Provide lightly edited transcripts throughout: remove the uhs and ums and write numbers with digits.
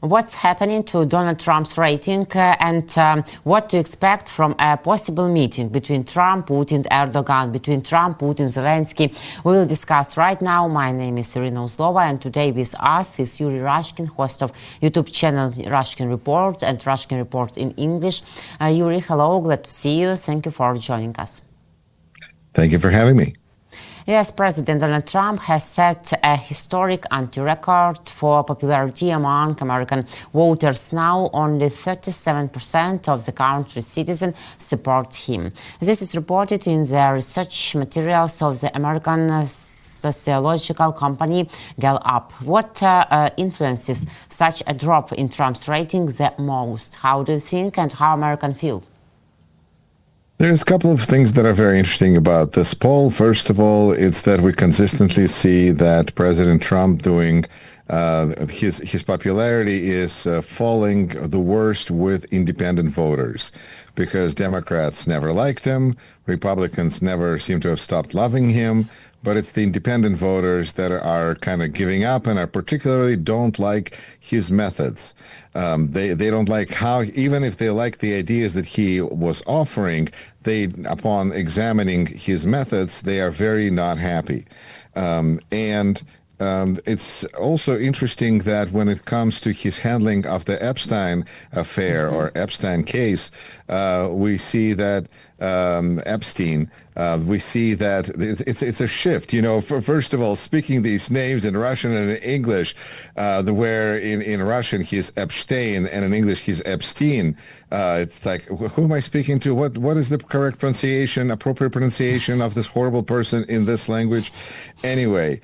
What's happening to Donald Trump's rating and what to expect from a possible meeting between Trump, Putin, Erdogan, between Trump, Putin, Zelensky. We will discuss right now. My name is Irina Uzlova, and today with us is Yuri Rashkin, host of YouTube channel Rashkin Report and Rashkin Report in English. Yuri, hello, glad to see you. Thank you for joining us. Thank you for having me. Yes, President Donald Trump has set a historic anti-record for popularity among American voters. Now, only 37% of the country's citizens support him. This is reported in the research materials of the American sociological company Gallup. What influences such a drop in Trump's rating the most? How do you think and how Americans feel? There's a couple of things that are very interesting about this poll. First of all, it's that we consistently see that President Trump doing his popularity is falling the worst with independent voters because Democrats never liked him, Republicans never seem to have stopped loving him, but it's the independent voters that are kind of giving up and are particularly don't like his methods. They don't like how, even if they like the ideas that he was offering, upon examining his methods, they are very not happy. It's also interesting that when it comes to his handling of the Epstein affair or Epstein case, we see that we see that it's a shift. You know, first of all, speaking these names in Russian and in English, where in Russian he's Epstein and in English he's Epstein. It's like, who am I speaking to? What is the correct pronunciation, appropriate pronunciation of this horrible person in this language? Anyway.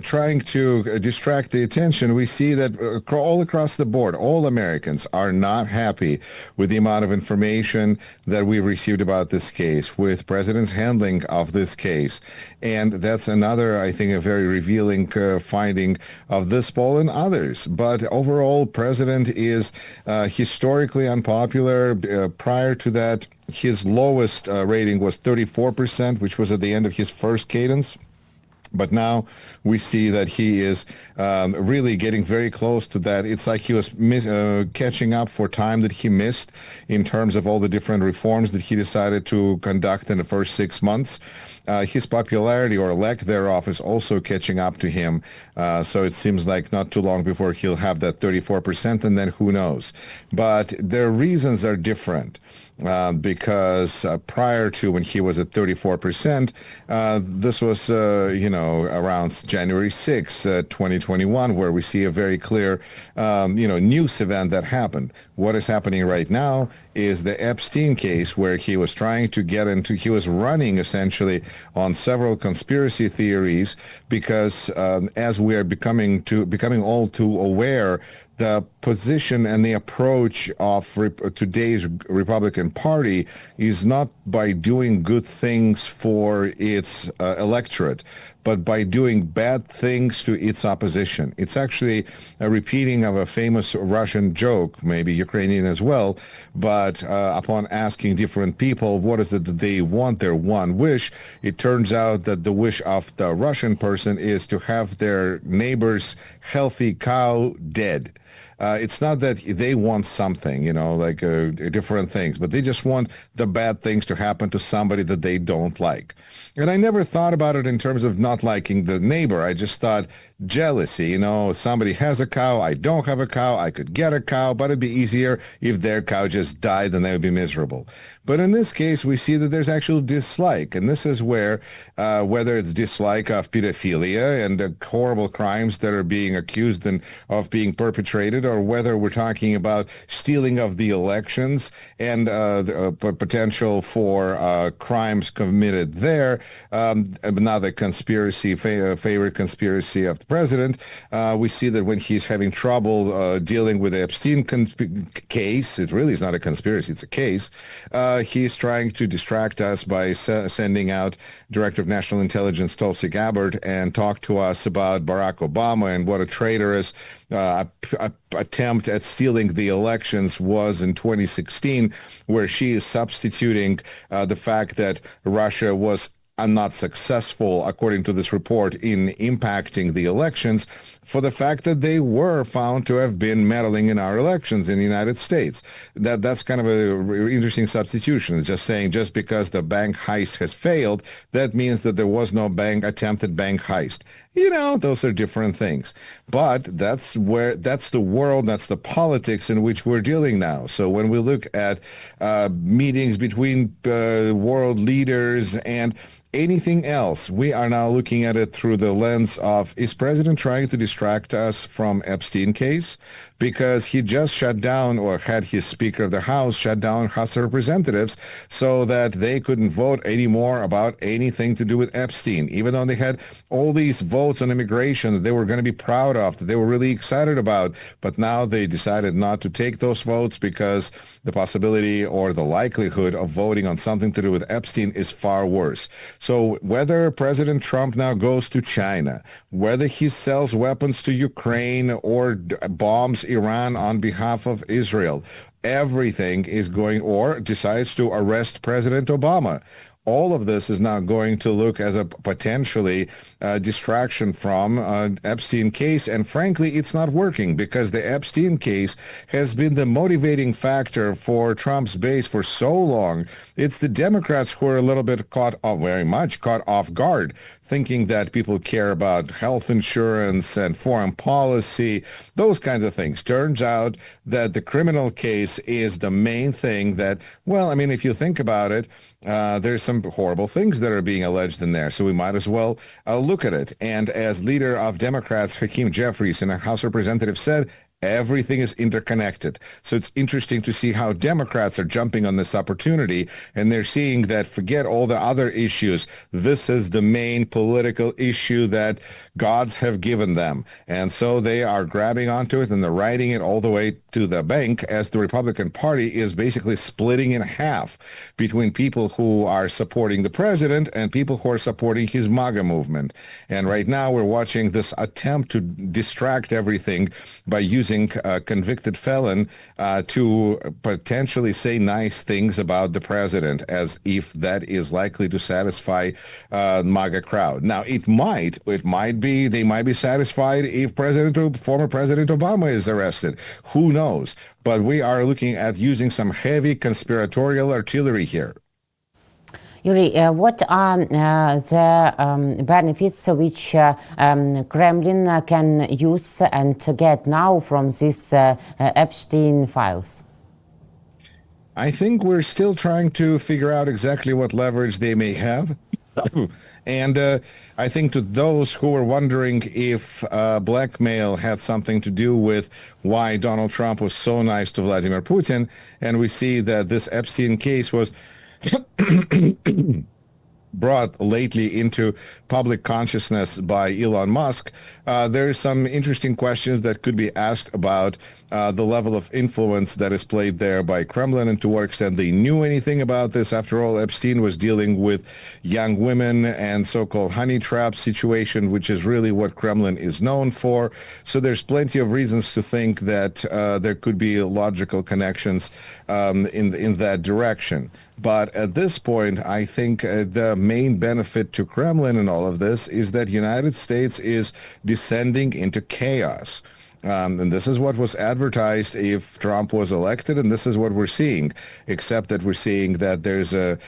Trying to distract the attention, we see that all across the board, all Americans are not happy with the amount of information that we received about this case, with President's handling of this case. And that's another, I think, a very revealing finding of this poll and others. But overall, President is historically unpopular. Prior to that, his lowest rating was 34%, which was at the end of his first cadence. But now we see that he is really getting very close to that. It's like he was catching up for time that he missed in terms of all the different reforms that he decided to conduct in the first 6 months. His popularity or lack thereof is also catching up to him. So it seems like not too long before he'll have that 34%, and then who knows. But their reasons are different. Because prior to when he was at 34%, this was, around January 6, 2021, where we see a very clear, news event that happened. What is happening right now is the Epstein case, where he was trying to he was running essentially on several conspiracy theories because as we are becoming all too aware, the position and the approach of today's Republican Party is not by doing good things for its electorate, but by doing bad things to its opposition. It's actually a repeating of a famous Russian joke, maybe Ukrainian as well, but upon asking different people what is it that they want, their one wish, it turns out that the wish of the Russian person is to have their neighbor's healthy cow dead. It's not that they want something, like different things, but they just want the bad things to happen to somebody that they don't like. And I never thought about it in terms of not liking the neighbor. I just thought jealousy, somebody has a cow, I don't have a cow, I could get a cow, but it'd be easier if their cow just died, then they would be miserable. But in this case, we see that there's actual dislike, and this is where, whether it's dislike of pedophilia and the horrible crimes that are being accused of being perpetrated, or whether we're talking about stealing of the elections and the potential for crimes committed there, another conspiracy, favorite conspiracy of the president, we see that when he's having trouble dealing with the Epstein case, it really is not a conspiracy, it's a case, he's trying to distract us by sending out Director of National Intelligence Tulsi Gabbard and talk to us about Barack Obama and what a traitorous attempt at stealing the elections was in 2016, where she is substituting the fact that Russia was not successful, according to this report, in impacting the elections for the fact that they were found to have been meddling in our elections in the United States. That's kind of a interesting substitution. It's just saying just because the bank heist has failed, that means that there was no attempted bank heist. Those are different things. But that's the world, that's the politics in which we're dealing now. So when we look at meetings between world leaders and anything else, we are now looking at it through the lens of, is President trying to distract us from Epstein case? Because he just shut down, or had his Speaker of the House shut down House of Representatives so that they couldn't vote anymore about anything to do with Epstein, even though they had all these votes on immigration that they were going to be proud of, that they were really excited about. But now they decided not to take those votes because the possibility or the likelihood of voting on something to do with Epstein is far worse. So whether President Trump now goes to China, whether he sells weapons to Ukraine or bombs Iran on behalf of Israel, everything is going, or decides to arrest President Obama. All of this is now going to look as a potentially distraction from Epstein case. And frankly, it's not working because the Epstein case has been the motivating factor for Trump's base for so long. It's the Democrats who are a little bit very much caught off guard, thinking that people care about health insurance and foreign policy, those kinds of things. Turns out that the criminal case is the main thing that, well, I mean, if you think about it, there's some horrible things that are being alleged in there, so we might as well look at it. And as leader of Democrats, Hakeem Jeffries, in a House of Representatives said, everything is interconnected. So it's interesting to see how Democrats are jumping on this opportunity, and they're seeing that forget all the other issues. This is the main political issue that gods have given them. And so they are grabbing onto it, and they're riding it all the way to the bank, as the Republican Party is basically splitting in half between people who are supporting the president and people who are supporting his MAGA movement. And right now we're watching this attempt to distract everything by using a convicted felon to potentially say nice things about the president, as if that is likely to satisfy MAGA crowd. Now, they might be satisfied if former President Obama is arrested. Who knows? But we are looking at using some heavy conspiratorial artillery here. Yuri, what are the benefits which Kremlin can use and get now from this Epstein Files? I think we're still trying to figure out exactly what leverage they may have. And I think to those who are wondering if blackmail had something to do with why Donald Trump was so nice to Vladimir Putin, and we see that this Epstein case was brought lately into public consciousness by Elon Musk, there's some interesting questions that could be asked about the level of influence that is played there by Kremlin and to what extent they knew anything about this. After all, Epstein was dealing with young women and so-called honey trap situation, which is really what Kremlin is known for. So there's plenty of reasons to think that there could be logical connections in that direction. But at this point, I think the main benefit to Kremlin in all of this is that the United States is descending into chaos. And this is what was advertised if Trump was elected, and this is what we're seeing, except that we're seeing that there's a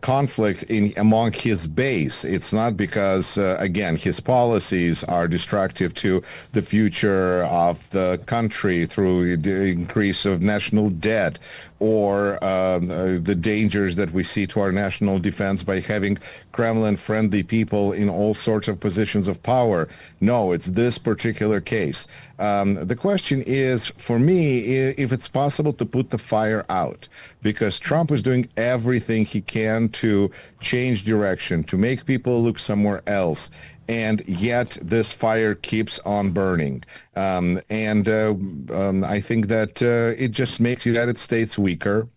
conflict among his base. It's not because, again, his policies are destructive to the future of the country through the increase of national debt or the dangers that we see to our national defense by having Kremlin-friendly people in all sorts of positions of power. No, it's this particular case. The question is, for me, if it's possible to put the fire out, because Trump is doing everything he can to change direction, to make people look somewhere else, and yet this fire keeps on burning. I think that it just makes the United States weaker.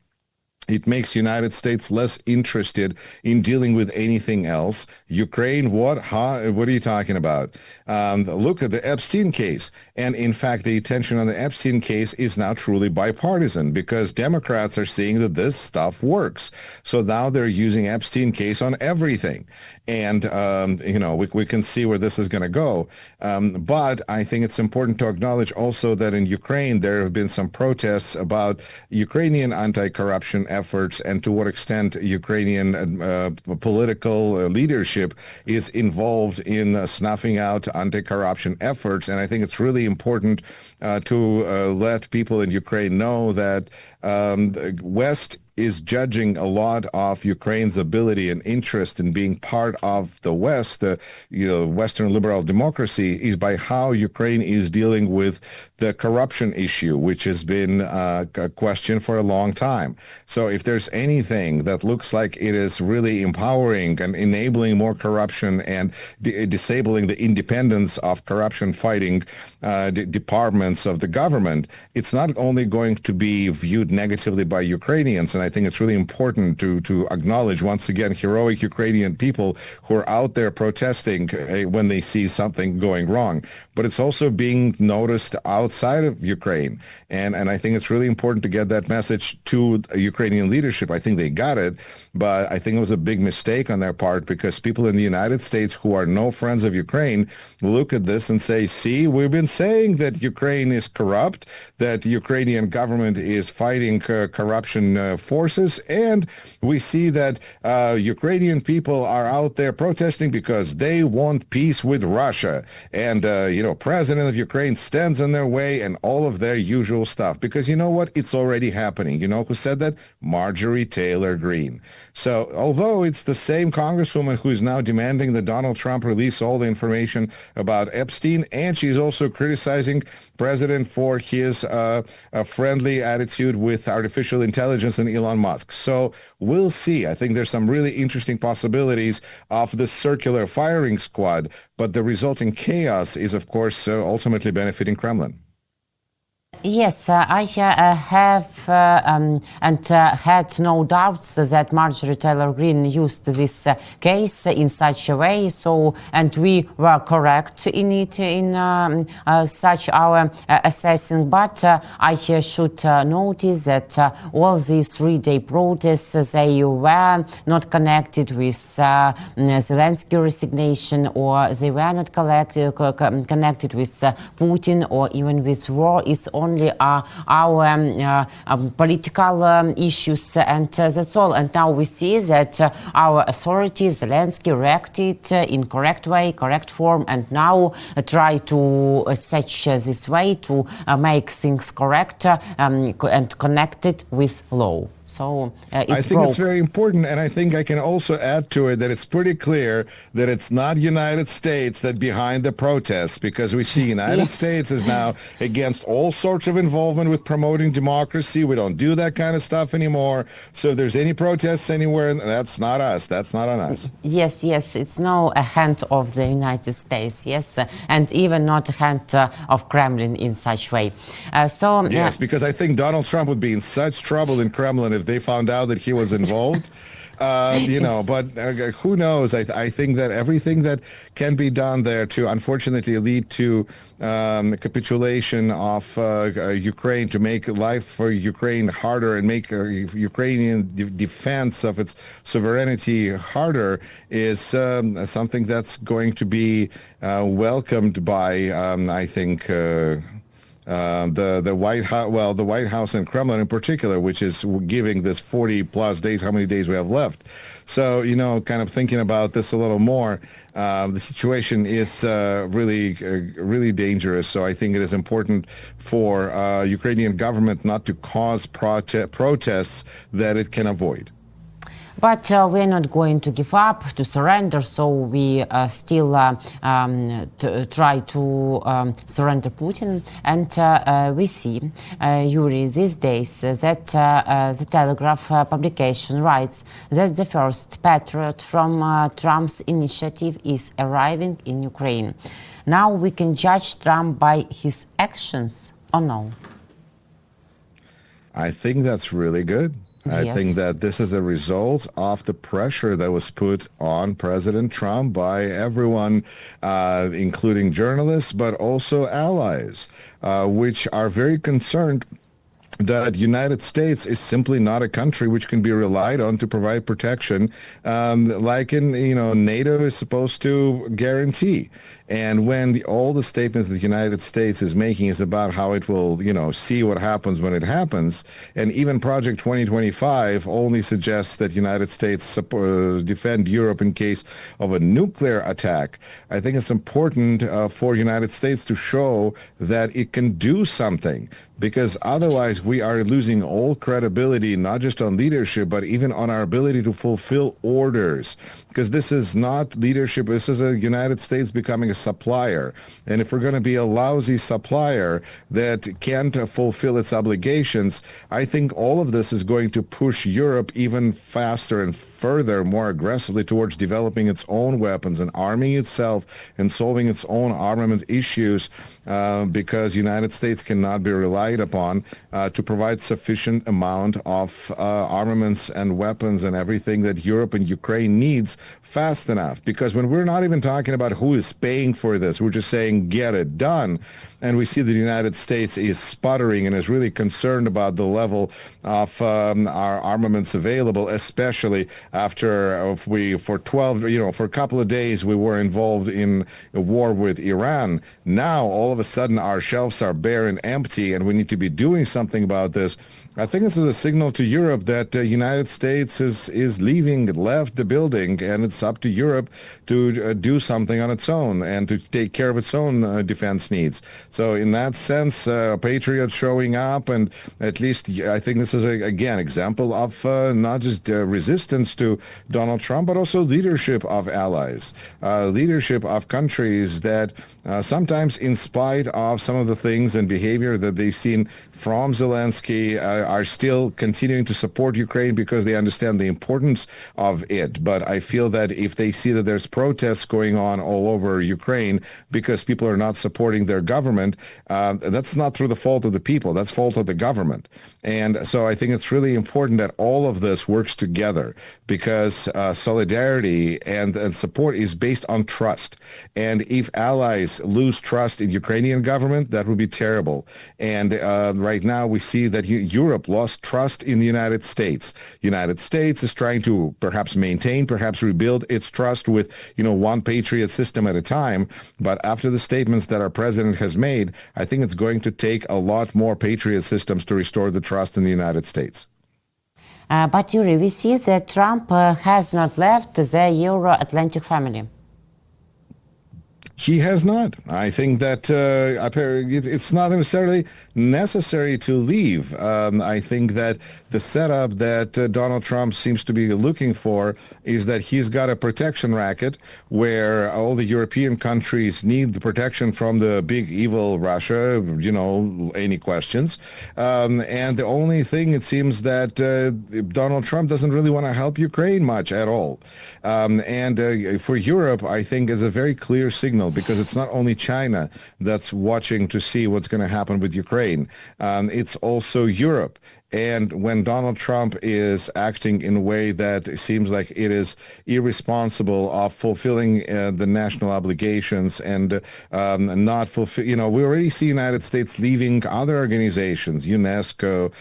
It makes United States less interested in dealing with anything else. Ukraine, what? Huh? What are you talking about? Look at the Epstein case. And in fact, the attention on the Epstein case is now truly bipartisan because Democrats are seeing that this stuff works. So now they're using Epstein case on everything. And, we can see where this is going to go. But I think it's important to acknowledge also that in Ukraine, there have been some protests about Ukrainian anti-corruption efforts and to what extent Ukrainian political leadership is involved in snuffing out anti-corruption efforts. And I think it's really important to let people in Ukraine know that the West is judging a lot of Ukraine's ability and interest in being part of the West, Western liberal democracy, is by how Ukraine is dealing with the corruption issue, which has been a question for a long time. So if there's anything that looks like it is really empowering and enabling more corruption and disabling the independence of corruption-fighting departments of the government, it's not only going to be viewed negatively by Ukrainians, and I think it's really important to acknowledge once again heroic Ukrainian people who are out there protesting when they see something going wrong. But it's also being noticed outside of Ukraine. And I think it's really important to get that message to Ukrainian leadership. I think they got it, but I think it was a big mistake on their part because people in the United States who are no friends of Ukraine look at this and say, see, we've been saying that Ukraine is corrupt, that the Ukrainian government is fighting corruption forces, and we see that Ukrainian people are out there protesting because they want peace with Russia. And, President of Ukraine stands in their way and all of their usual stuff. Because you know what? It's already happening. You know who said that? Marjorie Taylor Greene. So although it's the same congresswoman who is now demanding that Donald Trump release all the information about Epstein, and she's also criticizing President for his friendly attitude with artificial intelligence and Elon Musk. So we'll see. I think there's some really interesting possibilities of the circular firing squad, but the resulting chaos is, of course, ultimately benefiting Kremlin. Yes, I have had no doubts that Marjorie Taylor Greene used this case in such a way. So, and we were correct in it in such our assessing. But I should notice that all these 3-day protests, they were not connected with Zelensky resignation, or they were not connected with Putin or even with war. It's only our political issues, and that's all. And now we see that our authorities, Zelensky, reacted in correct way, correct form, and now try to search this way to make things correct and connected with law. So I think it's very important, and I think I can also add to it that it's pretty clear that it's not United States that behind the protests, because we see United States is now against all sorts of involvement with promoting democracy. We don't do that kind of stuff anymore. So if there's any protests anywhere, that's not us. That's not on us. Yes, it's no a hand of the United States, yes, and even not a hand of Kremlin in such way. Yes, because I think Donald Trump would be in such trouble in Kremlin if they found out that he was involved. But who knows? I think that everything that can be done there to unfortunately lead to capitulation of Ukraine, to make life for Ukraine harder and make Ukrainian defense of its sovereignty harder is something that's going to be welcomed by, I think, the White House, the White House and Kremlin in particular, which is giving this 40 plus days, how many days we have left. So, kind of thinking about this a little more, the situation is really dangerous. So I think it is important for Ukrainian government not to cause protests that it can avoid. But we're not going to give up, to surrender, so we still try to surrender Putin. And we see, Yuri, these days that the Telegraph publication writes that the first patriot from Trump's initiative is arriving in Ukraine. Now we can judge Trump by his actions, or no? I think that's really good. I think Yes. that this is a result of the pressure that was put on President Trump by everyone, including journalists, but also allies, which are very concerned that United States is simply not a country which can be relied on to provide protection, like NATO is supposed to guarantee. And when all the statements that the United States is making is about how it will, see what happens when it happens, and even Project 2025 only suggests that United States defend Europe in case of a nuclear attack, I think it's important for United States to show that it can do something, because otherwise we are losing all credibility, not just on leadership, but even on our ability to fulfill orders. Because this is not leadership, this is a United States becoming a supplier. And if we're going to be a lousy supplier that can't fulfill its obligations, I think all of this is going to push Europe even faster and further, more aggressively towards developing its own weapons and arming itself and solving its own armament issues, because United States cannot be relied upon to provide sufficient amount of armaments and weapons and everything that Europe and Ukraine needs fast enough. Because when we're not even talking about who is paying for this, we're just saying get it done. And we see that the United States is sputtering and is really concerned about the level of our armaments available, especially after for a couple of days we were involved in a war with Iran. Now, all of a sudden, our shelves are bare and empty, and we need to be doing something about this. I think this is a signal to Europe that the United States is left the building, and it's up to Europe to do something on its own and to take care of its own defense needs. So in that sense, patriots showing up, and at least I think this is, again, example of not just resistance to Donald Trump, but also leadership of allies, leadership of countries that sometimes, in spite of some of the things and behavior that they've seen from Zelensky, are still continuing to support Ukraine because they understand the importance of it. But I feel that if they see that there's protests going on all over Ukraine because people are not supporting their government, that's not through the fault of the people. That's fault of the government. And so I think it's really important that all of this works together, because solidarity and support is based on trust. And if allies lose trust in Ukrainian government, that would be terrible. And right now we see that Europe lost trust in the United States. United States is trying to perhaps maintain, perhaps rebuild its trust with, one patriot system at a time. But after the statements that our president has made, I think it's going to take a lot more patriot systems to restore the trust in the United States. But Yuri, we see that Trump has not left the Euro-Atlantic family. He has not. I think that it's not necessarily necessary to leave. I think that the setup that Donald Trump seems to be looking for is that he's got a protection racket where all the European countries need the protection from the big evil Russia, any questions. And the only thing, it seems that Donald Trump doesn't really want to help Ukraine much at all. And for Europe, I think is a very clear signal, because it's not only China that's watching to see what's going to happen with Ukraine. It's also Europe. And when Donald Trump is acting in a way that seems like it is irresponsible of fulfilling the national obligations and not fulfill, we already see United States leaving other organizations, UNESCO,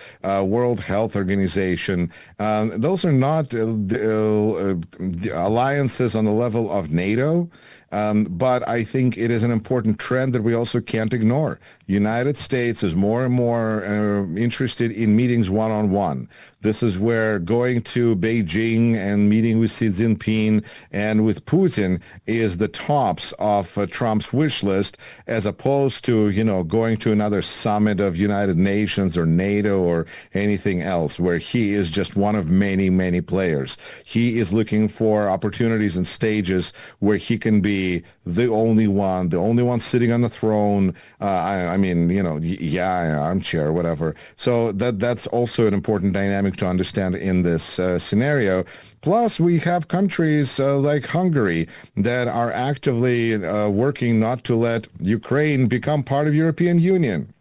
World Health Organization. Those are not alliances on the level of NATO. But I think it is an important trend that we also can't ignore. United States is more and more interested in meetings one-on-one. This is where going to Beijing and meeting with Xi Jinping and with Putin is the tops of Trump's wish list, as opposed to, going to another summit of United Nations or NATO or anything else, where he is just one of many, many players. He is looking for opportunities and stages where he can be the only one sitting on the throne. Armchair, whatever. So that's also an important dynamic to understand in this scenario. Plus, we have countries like Hungary that are actively working not to let Ukraine become part of European Union.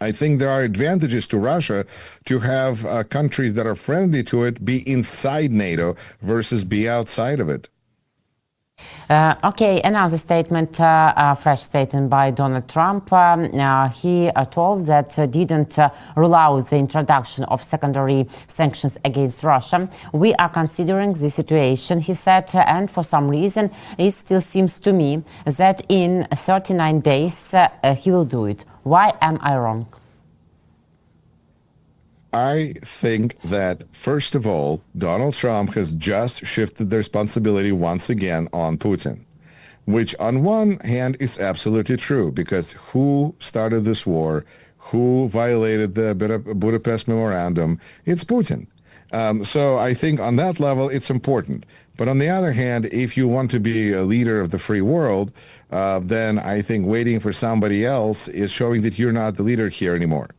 I think there are advantages to Russia to have countries that are friendly to it be inside NATO versus be outside of it. Okay, another statement, fresh statement by Donald Trump. He told that didn't rule out the introduction of secondary sanctions against Russia. We are considering the situation, he said, and for some reason it still seems to me that in 39 days he will do it. Why am I wrong? I think that, first of all, Donald Trump has just shifted the responsibility once again on Putin, which on one hand is absolutely true, because who started this war? Who violated the Budapest Memorandum? It's Putin. So I think on that level, it's important. But on the other hand, if you want to be a leader of the free world, then I think waiting for somebody else is showing that you're not the leader here anymore.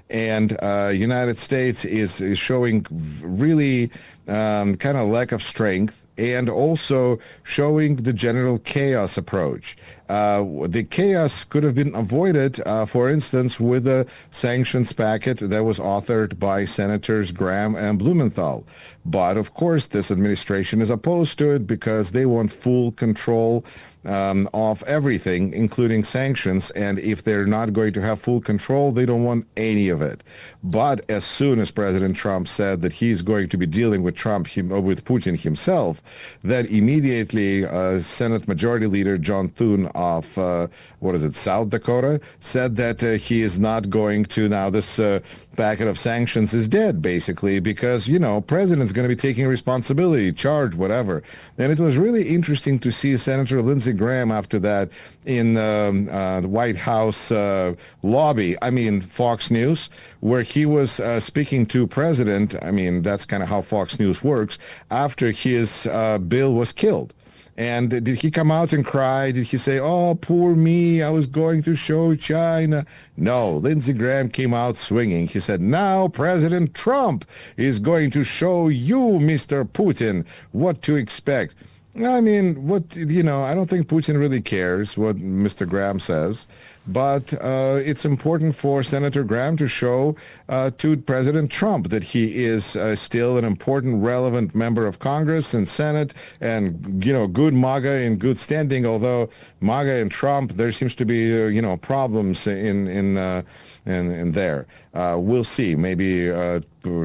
And United States is showing really kind of lack of strength, and also showing the general chaos approach. The chaos could have been avoided, for instance, with a sanctions packet that was authored by Senators Graham and Blumenthal. But of course, this administration is opposed to it because they want full control of everything, including sanctions. And if they're not going to have full control, they don't want any of it. But as soon as President Trump said that he's going to be dealing with with Putin himself, that immediately Senate Majority Leader John Thune of, South Dakota, said that he is not going to now this packet of sanctions is dead, basically, because, president's going to be taking responsibility, charge, whatever. And it was really interesting to see Senator Lindsey Graham after that in the White House lobby, Fox News, where he was speaking to President. That's kind of how Fox News works, after his bill was killed. And did he come out and cry? Did he say, oh, poor me, I was going to show China? No, Lindsey Graham came out swinging. He said, now President Trump is going to show you, Mr. Putin, what to expect. I don't think Putin really cares what Mr. Graham says, but it's important for Senator Graham to show to President Trump that he is still an important, relevant member of Congress and Senate, and, good MAGA in good standing, although MAGA and Trump, there seems to be, problems in there. We'll see. Maybe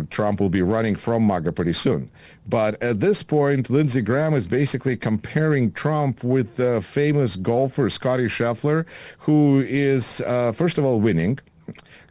Trump will be running from MAGA pretty soon. But at this point, Lindsey Graham is basically comparing Trump with the famous golfer Scottie Scheffler, who is, first of all, winning.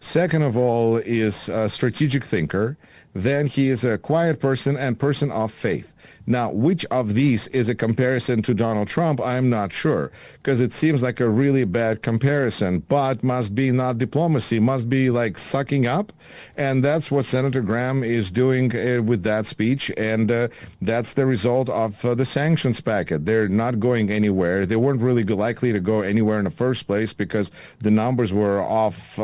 Second of all, is a strategic thinker. Then he is a quiet person and person of faith. Now, which of these is a comparison to Donald Trump, I'm not sure, because it seems like a really bad comparison, but must be not diplomacy, must be like sucking up. And that's what Senator Graham is doing with that speech. And that's the result of the sanctions packet. They're not going anywhere. They weren't really likely to go anywhere in the first place because the numbers were off,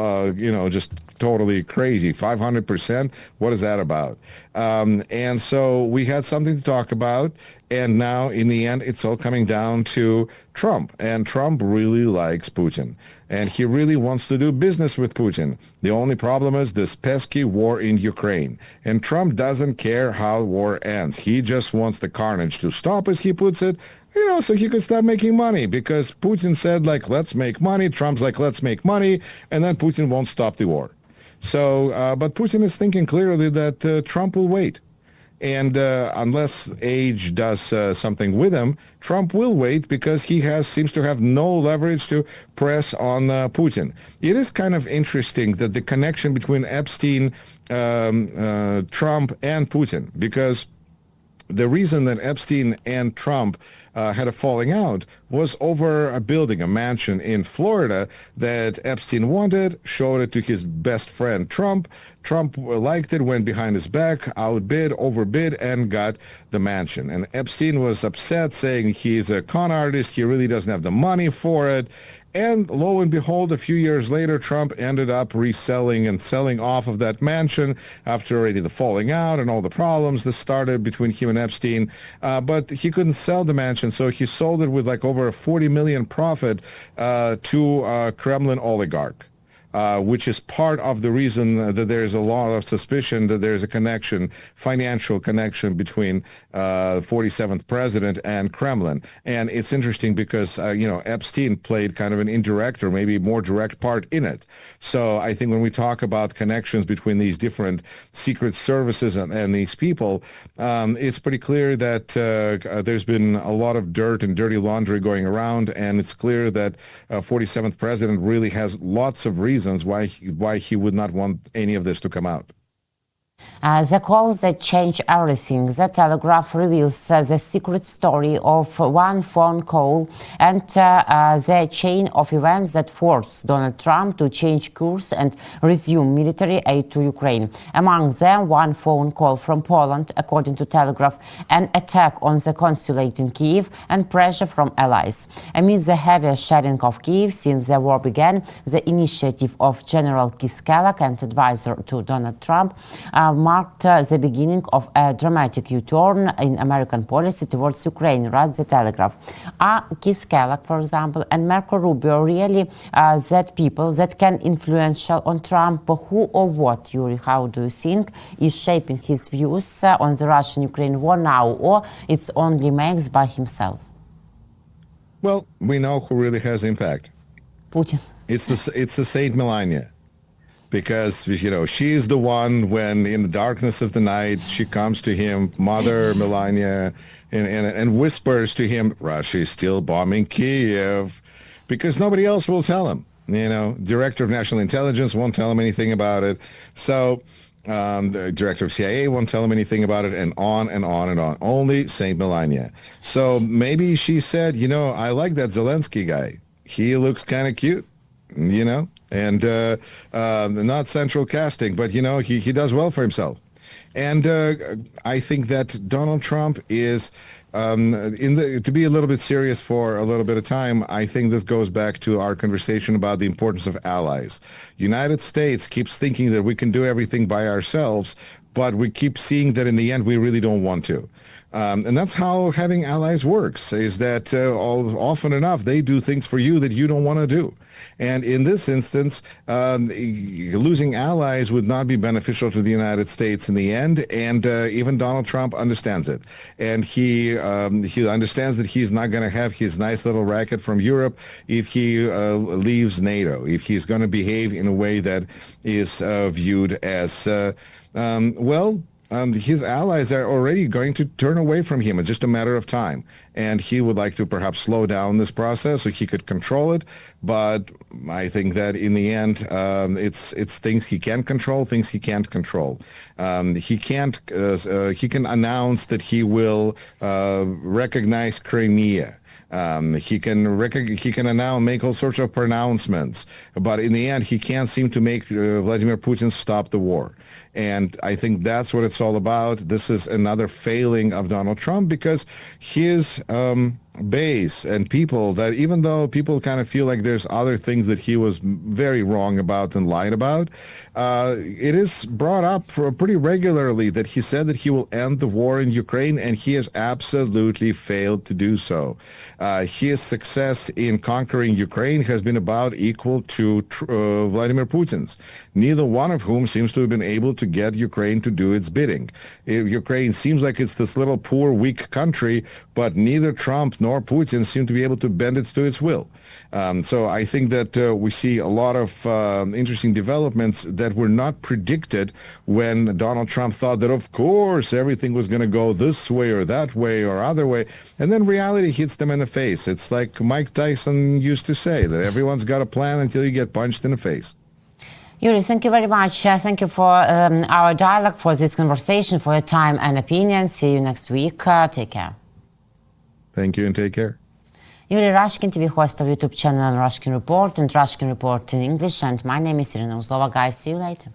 just totally crazy. 500%. What is that about? And so we had something to talk about. And now, in the end, it's all coming down to Trump. And Trump really likes Putin. And he really wants to do business with Putin. The only problem is this pesky war in Ukraine. And Trump doesn't care how war ends. He just wants the carnage to stop, as he puts it, so he could stop making money. Because Putin said, let's make money. Trump's like, let's make money. And then Putin won't stop the war. So, but Putin is thinking clearly that Trump will wait. And unless age does something with him, Trump will wait because he seems to have no leverage to press on Putin. It is kind of interesting that the connection between Epstein, Trump, and Putin, because the reason that Epstein and Trump had a falling out was over a building, a mansion in Florida that Epstein wanted, showed it to his best friend Trump. Trump liked it, went behind his back, outbid, overbid, and got the mansion. And Epstein was upset, saying he's a con artist, he really doesn't have the money for it. And lo and behold, a few years later, Trump ended up reselling and selling off of that mansion after already the falling out and all the problems that started between him and Epstein. But he couldn't sell the mansion, so he sold it with over a $40 million profit to a Kremlin oligarch. which is part of the reason that there's a lot of suspicion that there's a connection, financial connection between 47th president and Kremlin. And it's interesting because, Epstein played kind of an indirect or maybe more direct part in it. So I think when we talk about connections between these different secret services and these people, it's pretty clear that there's been a lot of dirt and dirty laundry going around, and it's clear that 47th president really has lots of reasons why he would not want any of this to come out. The calls that change everything. The Telegraph reveals the secret story of one phone call and the chain of events that forced Donald Trump to change course and resume military aid to Ukraine. Among them, one phone call from Poland, according to Telegraph, an attack on the consulate in Kyiv, and pressure from allies. Amid the heavier sharing of Kyiv since the war began, the initiative of General Kislyak and advisor to Donald Trump marked the beginning of a dramatic U-turn in American policy towards Ukraine, writes the Telegraph. Are Kislyak, for example, and Marco Rubio really that people that can influential on Trump? Who or what, Yuri, how do you think, is shaping his views on the Russian-Ukraine war now, or it's only Max by himself? Well, we know who really has impact. Putin. It's the Saint Melania. Because, she's the one when in the darkness of the night, she comes to him, Mother Melania, and whispers to him, Russia is still bombing Kyiv, because nobody else will tell him. Director of National Intelligence won't tell him anything about it. So the director of CIA won't tell him anything about it, and on and on and on. Only Saint Melania. So maybe she said, I like that Zelensky guy. He looks kind of cute, and not central casting, but he does well for himself. And I think that Donald Trump is to be a little bit serious for a little bit of time. I think this goes back to our conversation about the importance of allies. United States keeps thinking that we can do everything by ourselves, but we keep seeing that in the end we really don't want to. And that's how having allies works, is that often enough they do things for you that you don't want to do. And in this instance, losing allies would not be beneficial to the United States in the end, and even Donald Trump understands it. And he understands that he's not going to have his nice little racket from Europe if he leaves NATO, if he's going to behave in a way that is viewed as, his allies are already going to turn away from him. It's just a matter of time. And he would like to perhaps slow down this process so he could control it. But I think that in the end, it's things he can control, things he can't control. He can announce that he will recognize Crimea. He can now make all sorts of pronouncements, but in the end, he can't seem to make Vladimir Putin stop the war. And I think that's what it's all about. This is another failing of Donald Trump, because his base and people, that even though people kind of feel like there's other things that he was very wrong about and lied about, it is brought up pretty regularly that he said that he will end the war in Ukraine, and he has absolutely failed to do so. His success in conquering Ukraine has been about equal to Vladimir Putin's, neither one of whom seems to have been able to get Ukraine to do its bidding. Ukraine seems like it's this little poor, weak country, but neither Trump nor Putin seem to be able to bend it to its will. So I think that we see a lot of interesting developments that were not predicted when Donald Trump thought that, of course, everything was going to go this way or that way or other way. And then reality hits them in the face. It's like Mike Tyson used to say, that everyone's got a plan until you get punched in the face. Yuri, thank you very much. Thank you for our dialogue, for this conversation, for your time and opinion. See you next week. Take care. Thank you and take care. Yuri Rashkin, TV host of YouTube channel Rashkin Report and Rashkin Report in English. And my name is Irina Uzlova. Guys, see you later.